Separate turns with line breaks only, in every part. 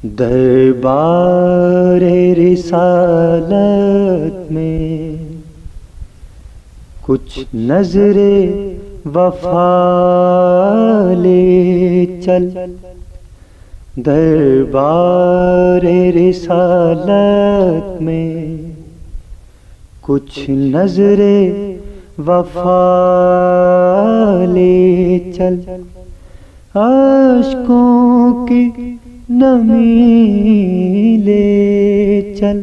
دربار رسالت میں کچھ نظر وفا لے چل، دربار رسالت میں کچھ نظر وفا لے چل، اشکوں کی نمی لے چل،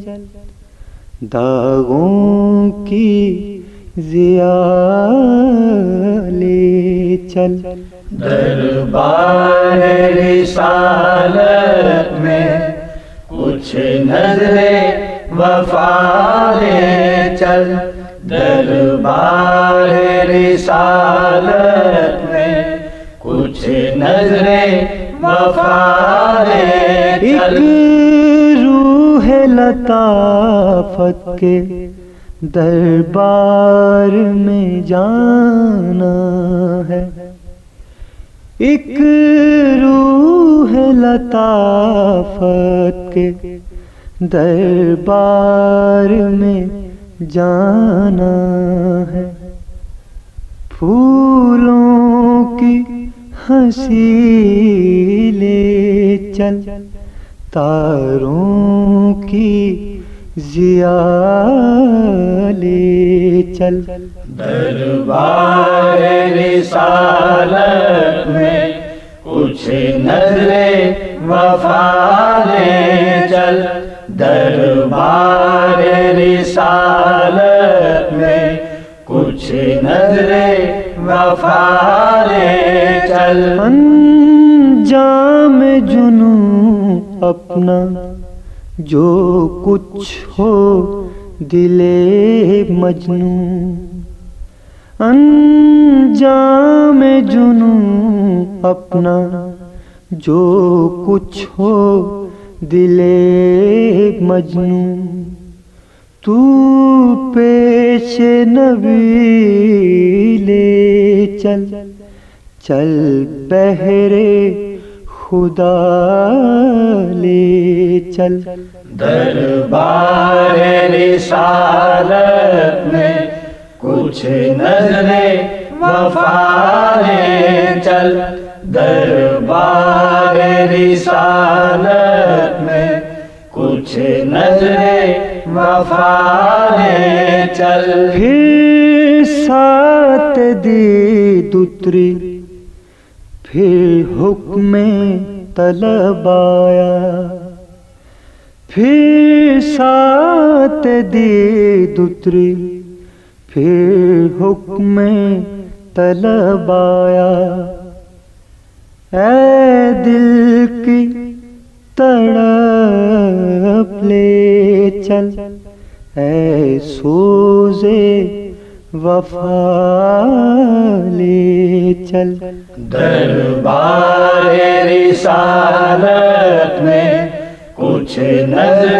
داغوں کی ضیاء لے چل،
دربار رسالت میں کچھ نظر وفا لے چل، دربار رسالت میں کچھ نظر وفا لے چل،
ایک روح لطافت کے دربار میں جانا ہے، ایک روح لطافت کے دربار میں جانا ہے، پھولوں کی ہنسی لے چل، تاروں کی ضیاء لے چل،
دربار رسالت میں کچھ نظر وفا لے چل، دربار رسالت میں کچھ نظر وفا لے چل،
انجام جنوں اپنا جو کچھ ہو دل مجنوں، انجام جنوں اپنا جو کچھ ہو دل مجنوں، تو پیش نبی لے چل، چل بہر خدا لے چل،
دربار رسالت میں کچھ نظر وفا لے چل، دربار رسالت میں کچھ نظر وفا لے چل،
پھر ساتھ دید اتری، پھر حکم طلب آیا، پھر ساتھ دید اتری، پھر حکم طلب آیا، اے دل کی تڑپ لے چل، اے سوز وفا لے چل،
دربار رسالت میں کچھ نظر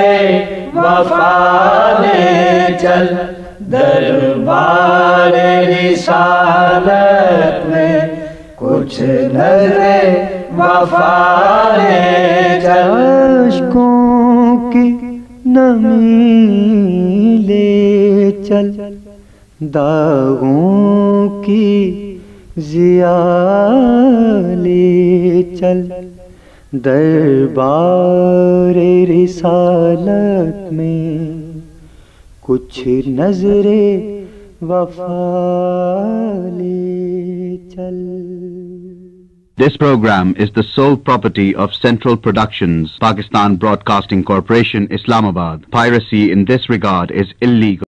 وفا لے چل، دربار رسالت میں کچھ نظر وفا لے چل،
اشکوں کی نمی لے چل، داغوں کی ضیاء لے چل، دربار رسالت میں کچھ نظر وفا لے چل۔
This program is the sole property of Central Productions, Pakistan Broadcasting Corporation, Islamabad. Piracy in this regard is illegal.